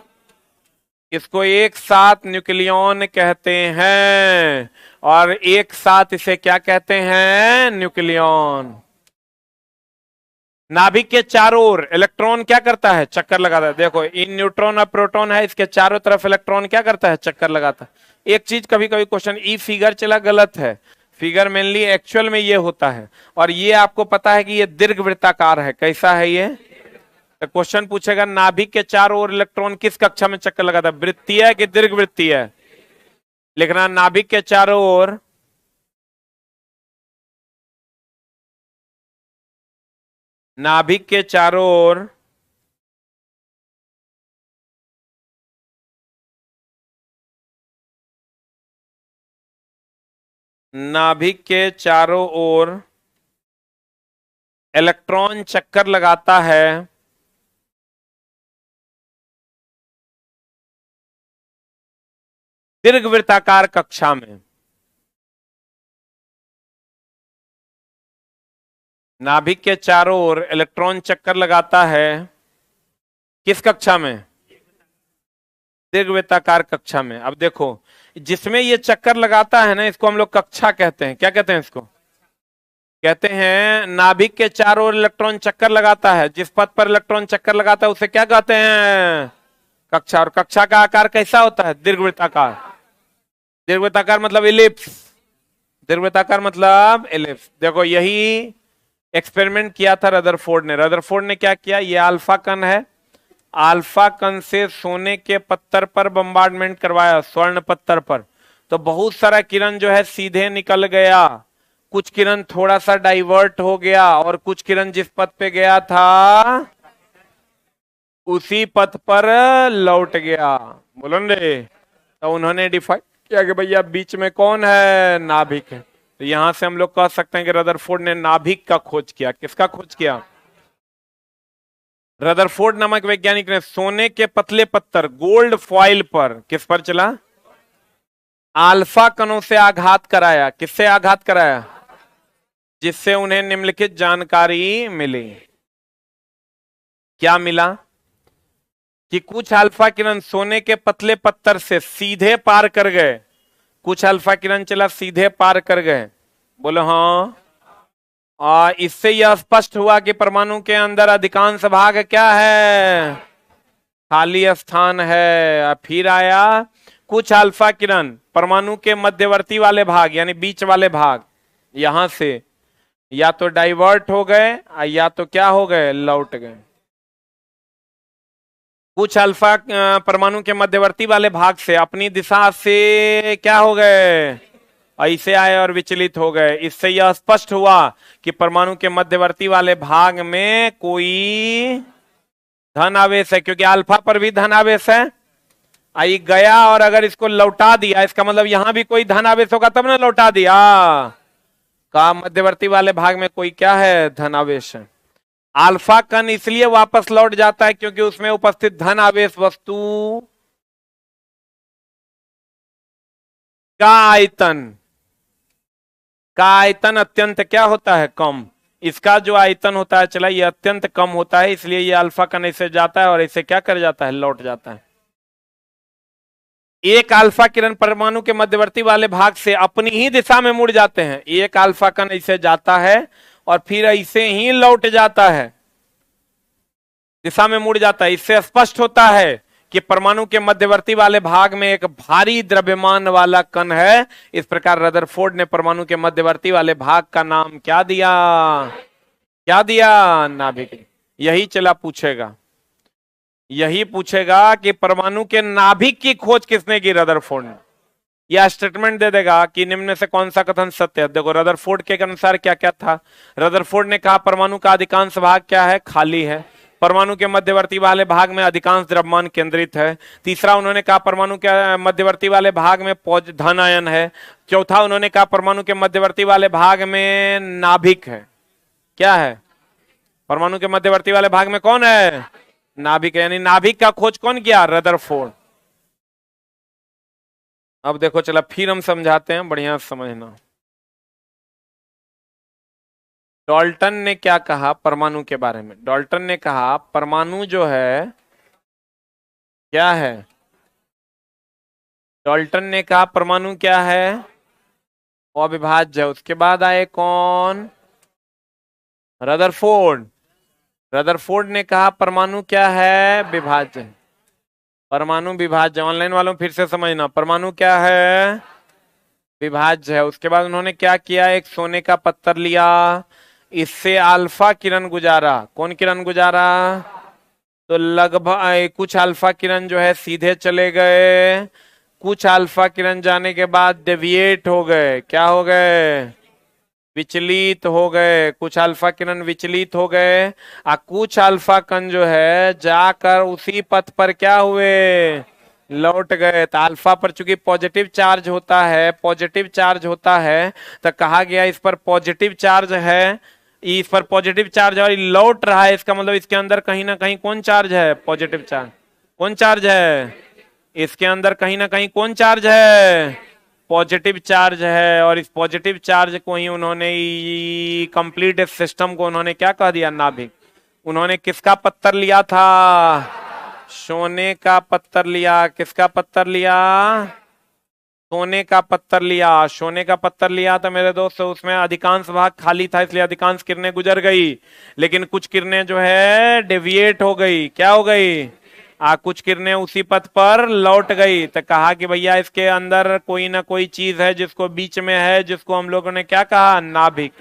इसको एक साथ न्यूक्लियॉन कहते हैं, और एक साथ इसे क्या कहते हैं? न्यूक्लियॉन। नाभिक के चारों ओर इलेक्ट्रॉन क्या करता है? चक्कर लगाता है। देखो इन न्यूट्रॉन और प्रोटॉन है, इसके चारों तरफ इलेक्ट्रॉन क्या करता है? चक्कर लगाता है। एक चीज कभी कभी क्वेश्चन, ई फिगर चला गलत है, फिगर मेनली एक्चुअल में ये होता है। और ये आपको पता है कि ये दीर्घवृत्ताकार है। कैसा है ये? तो क्वेश्चन पूछेगा नाभिक के चारों ओर इलेक्ट्रॉन किस कक्षा में चक्कर लगाता है? वृत्तीय कि दीर्घवृत्तीय? लिखना नाभिक के चारों ओर नाभिक के चारों ओर नाभिक के चारों ओर इलेक्ट्रॉन चक्कर लगाता है दीर्घवृत्ताकार कक्षा में। नाभिक के चारों ओर इलेक्ट्रॉन चक्कर लगाता है किस कक्षा में? दीर्घवृत्ताकार कक्षा में। अब देखो जिसमें ये चक्कर लगाता है ना, इसको हम लोग कक्षा कहते हैं। क्या कहते हैं इसको? कहते हैं नाभिक के चारों ओर इलेक्ट्रॉन चक्कर लगाता है, जिस पथ पर इलेक्ट्रॉन चक्कर लगाता है उसे क्या कहते हैं? कक्षा। और कक्षा का आकार कैसा होता है? दीर्घवृत्ताकार। दीर्घवृत्ताकार मतलब इलिप्स। दीर्घवृत्ताकार मतलब इलिप्स। देखो यही एक्सपेरिमेंट किया था रदरफोर्ड ने। रदरफोर्ड ने क्या किया? ये अल्फा कण है, अल्फा कण से सोने के पत्थर पर बम्बार्डमेंट करवाया, स्वर्ण पत्थर पर। तो बहुत सारा किरण जो है सीधे निकल गया, कुछ किरण थोड़ा सा डाइवर्ट हो गया, और कुछ किरण जिस पथ पे गया था उसी पथ पर लौट गया। बोलो रे। तो उन्होंने डिफाइन किया कि भैया बीच में कौन है? नाभिक है। तो यहां से हम लोग कह सकते हैं कि रदरफोर्ड ने नाभिक का खोज किया। किसका खोज किया? रदरफोर्ड नामक वैज्ञानिक ने सोने के पतले पत्थर गोल्ड फॉइल पर, किस पर चला? अल्फा कणों से आघात कराया। किससे आघात कराया? जिससे उन्हें निम्नलिखित जानकारी मिली। क्या मिला? कि कुछ अल्फा किरण सोने के पतले पत्थर से सीधे पार कर गए, कुछ अल्फा किरण चला सीधे पार कर गए। बोलो हाँ। और इससे यह स्पष्ट हुआ कि परमाणु के अंदर अधिकांश भाग क्या है? खाली स्थान है। फिर आया कुछ अल्फा किरण परमाणु के मध्यवर्ती वाले भाग यानी बीच वाले भाग, यहां से या तो डाइवर्ट हो गए या तो क्या हो गए? लौट गए। कुछ अल्फा परमाणु के मध्यवर्ती वाले भाग से अपनी दिशा से क्या हो गए? ऐसे आए और विचलित हो गए। इससे यह स्पष्ट हुआ कि परमाणु के मध्यवर्ती वाले भाग में कोई धन आवेश है, क्योंकि अल्फा पर भी धन आवेश है। आई गया और अगर इसको लौटा दिया, इसका मतलब यहां भी कोई धन आवेश होगा तब ना लौटा दिया। का मध्यवर्ती वाले भाग में कोई क्या है? धन आवेश है। अल्फा कण इसलिए वापस लौट जाता है क्योंकि उसमें उपस्थित धन आवेश वस्तु का आयतन अत्यंत क्या होता है? कम। इसका जो आयतन होता है चला ये अत्यंत कम होता है, इसलिए ये अल्फा कण इससे जाता है और इसे क्या कर जाता है, लौट जाता है। एक अल्फा किरण परमाणु के मध्यवर्ती वाले भाग से अपनी ही दिशा में मुड़ जाते हैं। एक अल्फा कण इसे जाता है और फिर इसे ही लौट जाता है, दिशा में मुड़ जाता है। इससे स्पष्ट होता है कि परमाणु के मध्यवर्ती वाले भाग में एक भारी द्रव्यमान वाला कण है। इस प्रकार रदरफोर्ड ने परमाणु के मध्यवर्ती वाले भाग का नाम क्या दिया, क्या दिया, नाभिक। यही चला पूछेगा, यही पूछेगा कि परमाणु के नाभिक की खोज किसने की, रदरफोर्ड ने। यह स्टेटमेंट दे देगा कि निम्न में से कौन सा कथन सत्य है। देखो रदरफोर्ड के अनुसार क्या क्या था। रदरफोर्ड ने कहा परमाणु का अधिकांश भाग क्या है, खाली है। परमाणु के मध्यवर्ती वाले भाग में अधिकांश द्रव्यमान केंद्रित है। तीसरा उन्होंने कहा परमाणु के मध्यवर्ती वाले भाग में धन आयन है। चौथा उन्होंने कहा परमाणु के मध्यवर्ती वाले भाग में नाभिक है। क्या है, परमाणु के मध्यवर्ती वाले भाग में कौन है, नाभिक है। यानी नाभिक का खोज कौन किया, रदरफोर्ड। अब देखो चला फिर हम समझाते हैं, बढ़िया समझना। डाल्टन ने क्या कहा परमाणु के बारे में। डाल्टन ने कहा परमाणु जो है क्या है, डाल्टन ने कहा परमाणु क्या है, अविभाज्य है। उसके बाद आए कौन, रदरफोर्ड। रदरफोर्ड ने कहा परमाणु क्या है, विभाज्य। परमाणु विभाज्य, ऑनलाइन वालों फिर से समझना, परमाणु क्या है, विभाज्य है। उसके बाद उन्होंने क्या किया, एक सोने का पत्थर लिया, इससे अल्फा किरण गुजारा। कौन किरण गुजारा, तो लगभग कुछ अल्फा किरण जो है सीधे चले गए, कुछ अल्फा किरण जाने के बाद डेविएट हो गए। क्या हो गए, विचलित हो गए। कुछ अल्फा किरण विचलित हो गए और कुछ अल्फा कण जो है जाकर उसी पथ पर क्या हुए, लौट गए। तो अल्फा पर चूंकि पॉजिटिव चार्ज होता है, पॉजिटिव चार्ज होता है, तो कहा गया इस पर पॉजिटिव चार्ज है, इस पर पॉजिटिव चार्ज और लौट रहा है। इसका मतलब इसके अंदर कहीं ना कहीं कौन चार्ज है, पॉजिटिव चार्ज। कौन चार्ज है, इसके अंदर कहीं ना कहीं कौन चार्ज है, पॉजिटिव चार्ज है। और इस पॉजिटिव चार्ज को ही उन्होंने कंप्लीट इस सिस्टम को उन्होंने क्या कह दिया, नाभिक। उन्होंने किसका पत्थर लिया था, सोने का पत्थर लिया। किसका पत्थर लिया, सोने का पत्थर लिया। सोने का पत्थर लिया तो मेरे दोस्त उसमें अधिकांश भाग खाली था, इसलिए अधिकांश किरणें गुजर गई, लेकिन कुछ किरणें जो है डेविएट हो गई। क्या हो गई, कुछ किरणें उसी पथ पर लौट गई। तो कहा कि भैया इसके अंदर कोई ना कोई चीज है जिसको बीच में है, जिसको हम लोगों ने क्या कहा, नाभिक।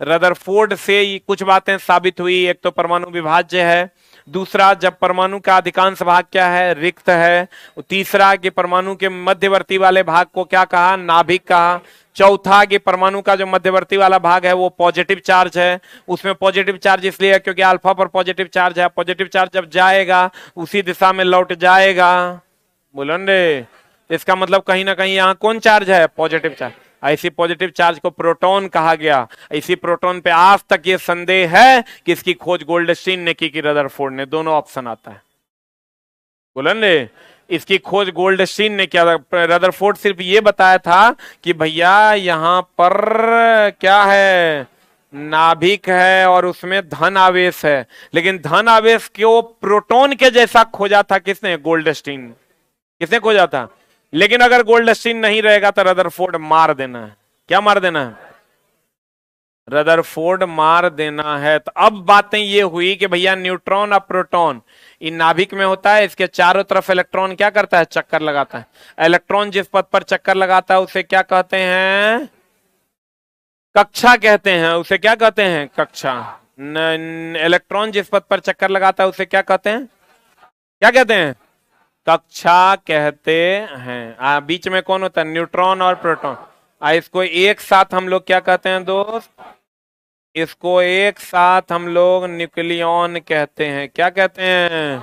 रदरफोर्ड से कुछ बातें साबित हुई। एक तो परमाणु विभाज्य है, दूसरा जब परमाणु का अधिकांश भाग क्या है, रिक्त है, तीसरा कि परमाणु के मध्यवर्ती वाले भाग को क्या कहा, नाभिक कहा, चौथा कि परमाणु का जो मध्यवर्ती वाला भाग है वो पॉजिटिव चार्ज है। उसमें पॉजिटिव चार्ज इसलिए है क्योंकि अल्फा पर पॉजिटिव चार्ज है। पॉजिटिव चार्ज जब जाएगा उसी दिशा में लौट जाएगा, बोलो रे। इसका मतलब कहीं ना कहीं यहाँ कौन चार्ज है, पॉजिटिव चार्ज। ऐसी पॉजिटिव चार्ज को प्रोटॉन कहा गया। इसी प्रोटॉन पे आज तक ये संदेह है कि इसकी खोज गोल्डस्टीन ने की कि रदरफोर्ड ने, दोनों ऑप्शन आता है, बोलन रे। इसकी खोज गोल्डस्टीन ने किया, रदरफोर्ड सिर्फ ये बताया था कि भैया यहां पर क्या है, नाभिक है और उसमें धन आवेश है। लेकिन धन आवेश को प्रोटॉन के जैसा खोजा था किसने, गोल्डस्टीन। किसने खोजा था। लेकिन अगर गोल्डस्टीन नहीं रहेगा तो रदरफोर्ड मार देना है। क्या मार देना है, रदरफोर्ड मार देना है। तो अब बातें ये हुई कि भैया न्यूट्रॉन और प्रोटॉन इन नाभिक में होता है, इसके चारों तरफ इलेक्ट्रॉन क्या करता है, चक्कर लगाता है। इलेक्ट्रॉन जिस पथ पर चक्कर लगाता है उसे क्या कहते हैं, कक्षा कहते हैं। उसे क्या कहते हैं, कक्षा। इलेक्ट्रॉन जिस पथ पर चक्कर लगाता है उसे क्या कहते हैं, क्या कहते हैं, कक्षा कहते हैं। बीच में कौन होता है, न्यूट्रॉन और प्रोटॉन। इसको एक साथ हम लोग क्या कहते हैं दोस्त, इसको एक साथ हम लोग न्यूक्लियॉन कहते हैं। क्या कहते हैं,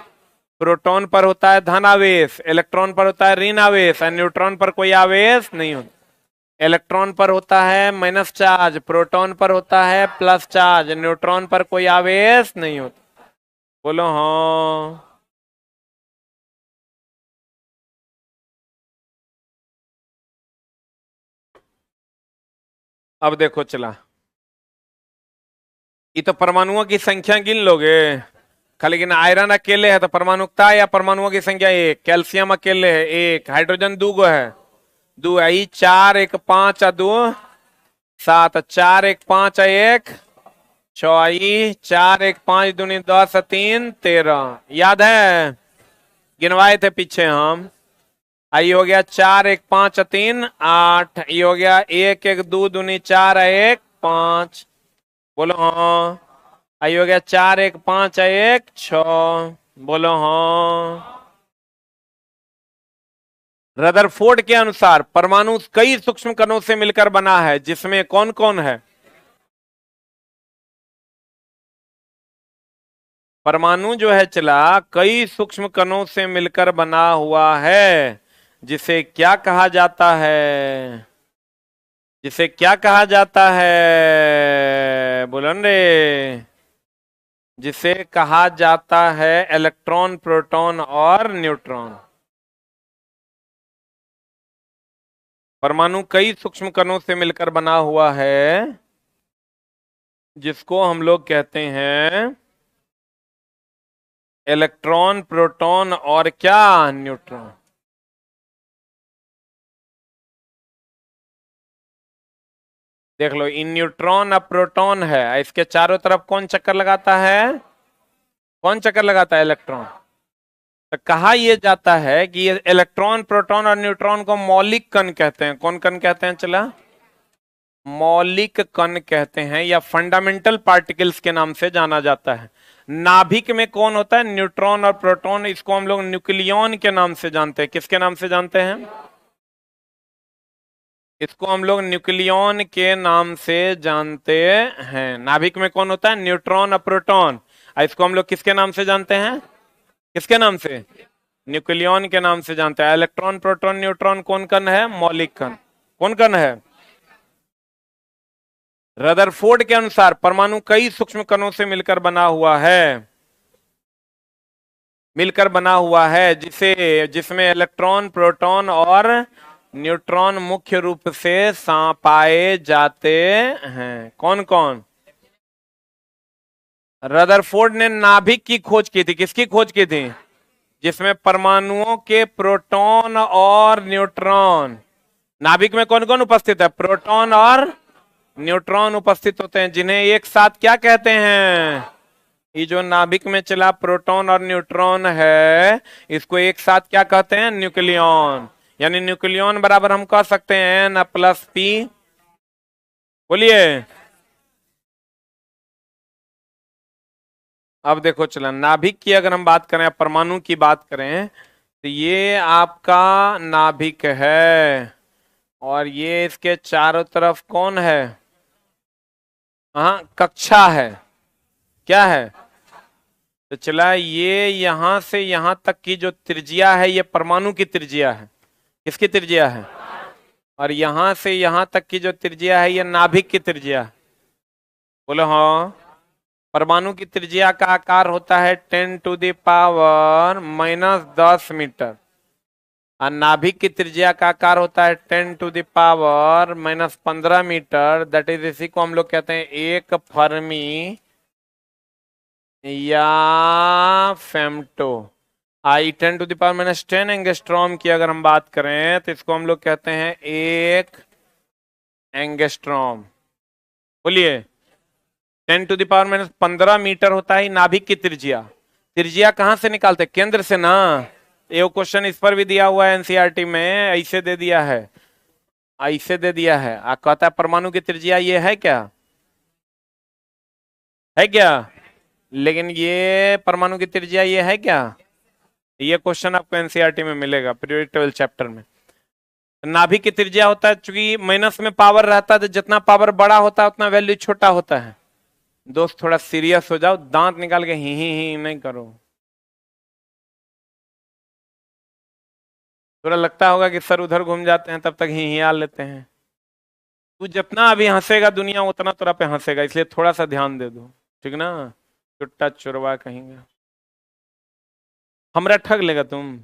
प्रोटॉन पर होता है धन आवेश, इलेक्ट्रॉन पर होता है ऋण आवेश, और न्यूट्रॉन पर कोई आवेश नहीं होता। इलेक्ट्रॉन पर होता है माइनस चार्ज, प्रोटॉन पर होता है प्लस चार्ज, न्यूट्रॉन पर कोई आवेश नहीं होता। बोलो हाँ। अब देखो चला, ये तो परमाणुओं की संख्या गिन लोगे खाली, लेकिन आयरन अकेले है तो परमाणुकता है या परमाणुओं की संख्या एक, कैल्शियम अकेले है एक, हाइड्रोजन दो गो है, दो आई, चार एक पांच आ दो सात, चार एक पांच आ एक छई, चार एक पांच दूनी 10 तीन 13, याद है गिनवाए थे पीछे हम। आई हो गया चार एक पांच तीन 8, ये हो गया एक एक दो दूनी चार एक पांच, बोलो हाँ। आई हो गया चार एक पांच एक छ, बोलो हाँ। रदरफोर्ड के अनुसार परमाणु कई सूक्ष्म कणों से मिलकर बना है, जिसमें कौन कौन है? परमाणु जो है चला कई सूक्ष्म कणों से मिलकर बना हुआ है, जिसे क्या कहा जाता है? जिसे क्या कहा जाता है बोलन रे? जिसे कहा जाता है इलेक्ट्रॉन, प्रोटॉन और न्यूट्रॉन। परमाणु कई सूक्ष्म कणों से मिलकर बना हुआ है, जिसको हम लोग कहते हैं इलेक्ट्रॉन, प्रोटॉन और क्या, न्यूट्रॉन। देख लो, इन न्यूट्रॉन अब प्रोटॉन है, इसके चारों तरफ कौन चक्कर लगाता है? कौन चक्कर लगाता है? इलेक्ट्रॉन। तो कहा यह जाता है कि ये इलेक्ट्रॉन, प्रोटॉन और न्यूट्रॉन को मौलिक कण कहते हैं। कौन कण कहते हैं चला? मौलिक कण कहते हैं, या फंडामेंटल पार्टिकल्स के नाम से जाना जाता है। नाभिक में कौन होता है? न्यूट्रॉन और प्रोटॉन। इसको हम लोग न्यूक्लियन के नाम से जानते हैं। किसके नाम से जानते हैं? इसको हम लोग न्यूक्लियन के नाम से जानते हैं। नाभिक में कौन होता है? न्यूट्रॉन और प्रोटॉन। इसको हम लोग किसके नाम से जानते हैं? किसके नाम से? न्यूक्लियन के नाम से जानते हैं। इलेक्ट्रॉन, प्रोटॉन, न्यूट्रॉन कौन कण है? मौलिक कण। कौन कण है? रदरफोर्ड के अनुसार परमाणु कई सूक्ष्म कणों से मिलकर बना हुआ है, मिलकर बना हुआ है, जिसमें इलेक्ट्रॉन, प्रोटॉन और न्यूट्रॉन मुख्य रूप से पाए जाते हैं। कौन कौन? रदरफोर्ड ने नाभिक की खोज की थी। किसकी खोज की थी? जिसमें परमाणुओं के प्रोटॉन और न्यूट्रॉन। नाभिक में कौन कौन उपस्थित है? प्रोटॉन और न्यूट्रॉन उपस्थित होते हैं, जिन्हें एक साथ क्या कहते हैं? ये जो नाभिक में चला प्रोटॉन और न्यूट्रॉन है, इसको एक साथ क्या कहते हैं? न्यूक्लियन। यानी न्यूक्लियन बराबर हम कह सकते हैं न प्लस पी। बोलिए। अब देखो चला, नाभिक की अगर हम बात करें, परमाणु की बात करें, तो ये आपका नाभिक है, और ये इसके चारों तरफ कौन है? हाँ, कक्षा है। क्या है? तो चला, ये यहां से यहां तक की जो त्रिज्या है, ये परमाणु की त्रिज्या है। किसकी त्रिज्या है? और यहां से यहां तक की जो त्रिज्या है, ये नाभिक की त्रिज्या है। बोलो हाँ। परमाणु की त्रिज्या का आकार होता है 10⁻⁻10 मीटर, और नाभिक की त्रिज्या का आकार होता है 10⁻⁻15 मीटर। दैट इज, इसी को हम लोग कहते हैं एक फर्मी या फेम्टो। आई 10⁻⁻10 एंगस्ट्रॉम की अगर हम बात करें, तो इसको हम लोग कहते हैं एक एंगस्ट्रॉम। बोलिए। 10⁻⁻15 मीटर होता है नाभिक की त्रिज्या। त्रिज्या कहां से निकालते? केंद्र से ना। ये क्वेश्चन इस पर भी दिया हुआ है एनसीईआरटी में, ऐसे दे दिया है, ऐसे दे दिया है। कहता है परमाणु की त्रिज्या ये है क्या? है क्या? लेकिन ये परमाणु की त्रिज्या ये है क्या? ये क्वेश्चन आपको एनसीईआरटी में मिलेगा, पीरियोडिक टेबल चैप्टर में। नाभिक की त्रिज्या होता है, चूंकि माइनस में पावर रहता है, तो जितना पावर बड़ा होता है उतना वैल्यू छोटा होता है। दोस्त थोड़ा सीरियस हो जाओ, दांत निकाल के ही नहीं करो। थोड़ा लगता होगा कि सर उधर घूम जाते हैं, तब तक ही आ लेते हैं। तू जितना अभी हंसेगा दुनिया उतना तोरा पे हंसेगा, इसलिए थोड़ा सा ध्यान दे दो, ठीक ना? चुट्टा चुरवा कहेंगे। हमरा ठग लेगा तुम?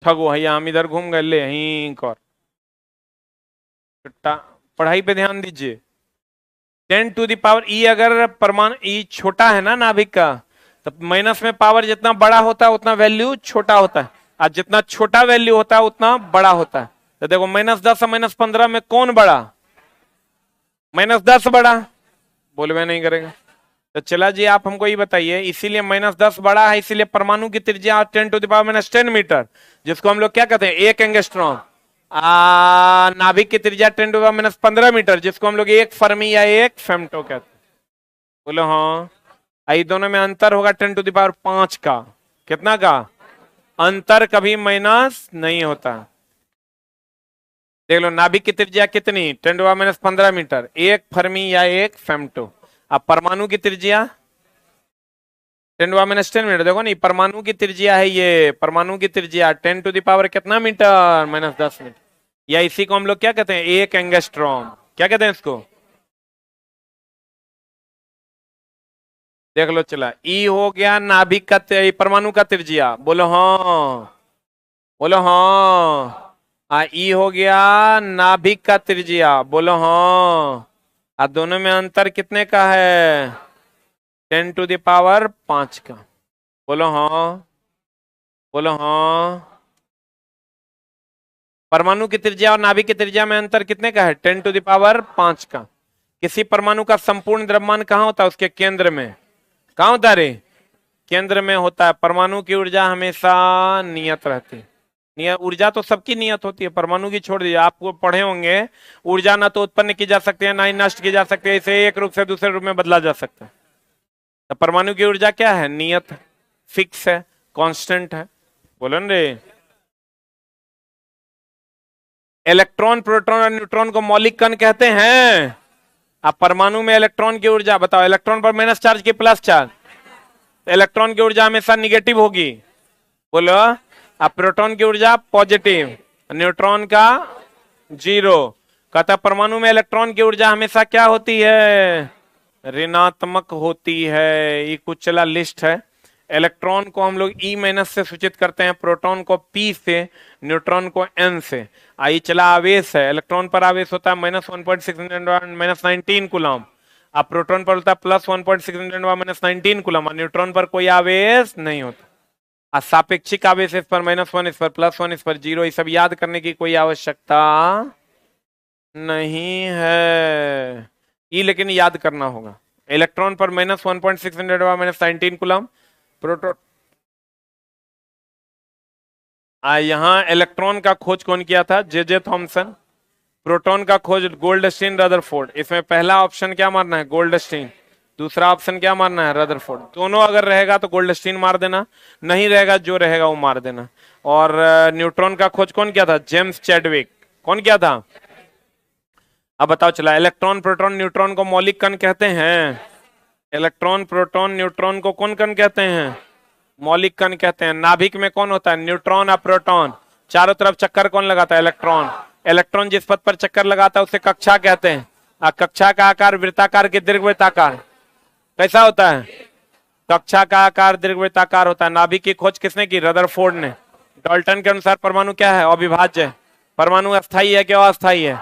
ठगो भैया, हम इधर घूम गए, ले यहीं कर। चुट्टा। पढ़ाई पे ध्यान दीजिए। 10⁻, ई अगर परमाणु ई छोटा है ना नाभिक का, तो माइनस में पावर जितना बड़ा होता है उतना वैल्यू छोटा होता है, और जितना छोटा वैल्यू होता है उतना बड़ा होता है। तो देखो -10 और -15 में कौन बड़ा? -10 बड़ा, बोलवे नहीं करेगा। तो चला जी, आप हमको ये बताइए, इसीलिए -10 बड़ा है, इसीलिए परमाणु की त्रिज्या 10⁻⁻10 मीटर, जिसको हम लोग क्या कहते हैं, 1 एंगस्ट्रॉम। नाभिक की त्रिज्या 10⁻15 मीटर, जिसको हम लोग 1 फर्मी या 1 फेम्टो कहते हैं। बोलो हाँ। आई दोनों में अंतर होगा 10⁵ का। कितना का अंतर? कभी माइनस नहीं होता। देख लो, नाभिक की त्रिज्या कितनी? 10⁻15 मीटर, 1 फर्मी या 1 फेम्टो। अब परमाणु की त्रिज्या 10⁻10 मीटर। देखो नहीं, परमाणु की त्रिज्या है ये, परमाणु की त्रिज्या 10⁻ कितना मीटर? -10 मीटर। या इसी को हम लोग क्या कहते हैं, 1 एंगस्ट्रॉम। क्या कहते हैं इसको? देख लो चला, ई हो गया नाभिक का परमाणु का त्रिज्या। बोलो हाँ, बोलो हाँ। ई हो गया नाभिक का त्रिज्या। बोलो हाँ। दोनों में अंतर कितने का है? 10⁵ का। बोलो हाँ, बोलो हाँ। परमाणु की त्रिज्या और नाभिक की त्रिज्या में अंतर कितने का है? 10⁵ का। किसी परमाणु का संपूर्ण द्रव्यमान कहाँ होता है? उसके केंद्र में। कहाँ होता है रे? केंद्र में होता है। परमाणु की ऊर्जा हमेशा नियत रहती है। ऊर्जा तो सबकी नियत होती है, परमाणु की छोड़ दीजिए। आपको पढ़े होंगे, ऊर्जा ना तो उत्पन्न की जा सकती है, ना ही नष्ट की जा सकती है, इसे एक रूप से दूसरे रूप में बदला जा सकता है। तो परमाणु की ऊर्जा क्या है? नियत, फिक्स है, कांस्टेंट है। बोलो न रे। इलेक्ट्रॉन, प्रोटॉन और न्यूट्रॉन को मौलिक कण कहते हैं। अब परमाणु में इलेक्ट्रॉन की ऊर्जा बताओ, इलेक्ट्रॉन पर माइनस चार्ज की प्लस चार्ज, इलेक्ट्रॉन की ऊर्जा हमेशा निगेटिव होगी। बोलो। अब प्रोटॉन की ऊर्जा पॉजिटिव, न्यूट्रॉन का 0। कहता परमाणु में इलेक्ट्रॉन की ऊर्जा हमेशा क्या होती है? ऋणात्मक होती है। ये कुछ चला लिस्ट है। इलेक्ट्रॉन को हम लोग E- से सूचित करते हैं, प्रोटॉन को P से, न्यूट्रॉन को N से। आई चला आवेश है, इलेक्ट्रॉन पर आवेश होता है -1.6 19 कूलम। अब प्रोटॉन पर होता है +1.6 19 कूलम, और न्यूट्रॉन पर कोई आवेश नहीं होता। सापेक्षिक आवेश इस पर -1, इस पर +1, इस पर 0। ये सब याद करने की कोई आवश्यकता नहीं है, ये लेकिन याद करना होगा। इलेक्ट्रॉन पर -1.6 19 कूलम, प्रोटॉन। यहां इलेक्ट्रॉन का खोज कौन किया था? J Thomson. प्रोटॉन का खोज गोल्डस्टीन, रदरफोर्ड। इसमें पहला ऑप्शन क्या मारना है? गोल्डस्टीन। दूसरा ऑप्शन क्या मारना है? रदरफोर्ड। दोनों अगर रहेगा तो गोल्डस्टीन मार देना, नहीं रहेगा जो रहेगा वो मार देना। और न्यूट्रॉन का खोज कौन किया था? James Chadwick. कौन किया था? अब बताओ चला, इलेक्ट्रॉन, प्रोटॉन, न्यूट्रॉन को मौलिक कण कहते हैं। इलेक्ट्रॉन, प्रोटॉन, न्यूट्रॉन को कौन कण कहते हैं? मौलिक कण कहते हैं। नाभिक में कौन होता है? न्यूट्रॉन और प्रोटॉन। चारों तरफ चक्कर कौन लगाता है? इलेक्ट्रॉन। इलेक्ट्रॉन जिस पथ पर चक्कर लगाता है उसे कक्षा कहते हैं। कक्षा का आकार वृत्ताकार के दीर्घवृत्ताकार कैसा होता है? कक्षा का आकार दीर्घवृत्ताकार होता है। नाभिक की खोज किसने की? रदरफोर्ड ने। डाल्टन के अनुसार परमाणु क्या है? अविभाज्य है। परमाणु अस्थायी है कि अस्थायी है?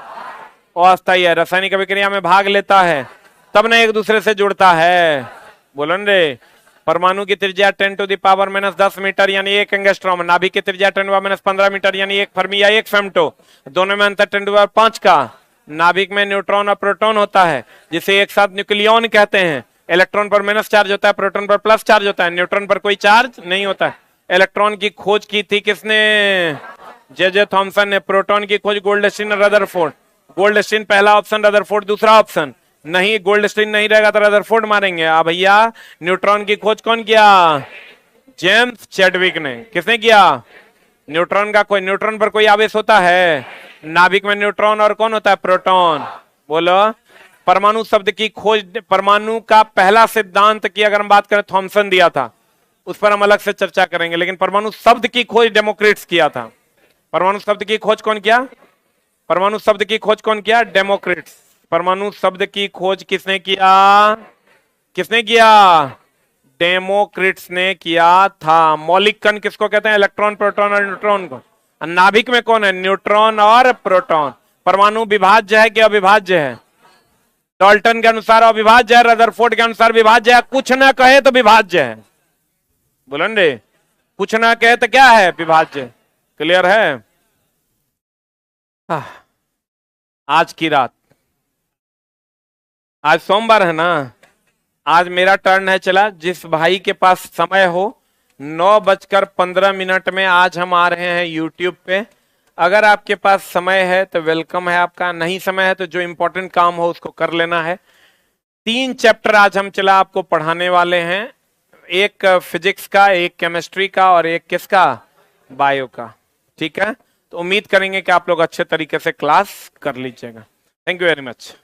अस्थायी है। रासायनिक अभिक्रिया में भाग लेता है तब न एक दूसरे से जुड़ता है। बोलो न रे। परमाणु की त्रिज्या 10⁻10 मीटर यानी 1 एंगस्ट्रॉम। नाभिक की त्रिज्या 10⁻15 मीटर यानी 1 फर्मी या 1 फेम्टो। दोनों में अंतर 10⁻5 का। नाभिक में न्यूट्रॉन और प्रोटॉन होता है, जिसे एक साथ न्यूक्लियॉन कहते हैं। इलेक्ट्रॉन पर माइनस चार्ज होता है, प्रोटॉन पर प्लस चार्ज होता है, न्यूट्रॉन पर कोई चार्ज नहीं होता है। इलेक्ट्रॉन की खोज की थी किसने? जे थॉमसन ने। प्रोटॉन की खोज गोल्डस्टीन और रदरफोर्ड। गोल्डस्टीन पहला ऑप्शन, रदरफोर्ड दूसरा ऑप्शन। नहीं, गोल्डस्टीन नहीं रहेगा तो रदरफोर्ड मारेंगे। भैया न्यूट्रॉन की खोज कौन किया? जेम्स चैडविक ने। किसने किया? न्यूट्रॉन का। कोई न्यूट्रॉन पर कोई आवेश होता है? नाभिक में न्यूट्रॉन और कौन होता है? प्रोटॉन। बोलो। परमाणु शब्द की खोज, परमाणु का पहला सिद्धांत की अगर हम बात करें, थॉमसन दिया था, उस पर हम अलग से चर्चा करेंगे। लेकिन परमाणु शब्द की खोज डेमोक्रिट्स किया था। परमाणु शब्द की खोज कौन किया? परमाणु शब्द की खोज कौन किया? डेमोक्रिट्स। परमाणु शब्द की खोज किसने किया? किसने किया? डेमोक्रिट्स ने किया था। मौलिक कण किसको कहते हैं? इलेक्ट्रॉन, प्रोटॉन और न्यूट्रॉन को। नाभिक में कौन है? न्यूट्रॉन और प्रोटॉन। परमाणु विभाज्य है कि अविभाज्य है? डाल्टन के अनुसार अविभाज्य है, रदरफोर्ड के अनुसार विभाज्य है, कुछ ना कहे तो विभाज्य है। बोलन रे, कुछ ना कहे तो क्या है? विभाज्य। क्लियर है? आज की रात, आज सोमवार है ना, आज मेरा टर्न है। चला, जिस भाई के पास समय हो, 9:15 में आज हम आ रहे हैं यूट्यूब पे। अगर आपके पास समय है तो वेलकम है आपका, नहीं समय है तो जो इंपॉर्टेंट काम हो उसको कर लेना है। 3 चैप्टर आज हम चला आपको पढ़ाने वाले हैं, एक फिजिक्स का, एक केमिस्ट्री का और एक किसका? बायो का। ठीक है, तो उम्मीद करेंगे कि आप लोग अच्छे तरीके से क्लास कर लीजिएगा। Thank you very much.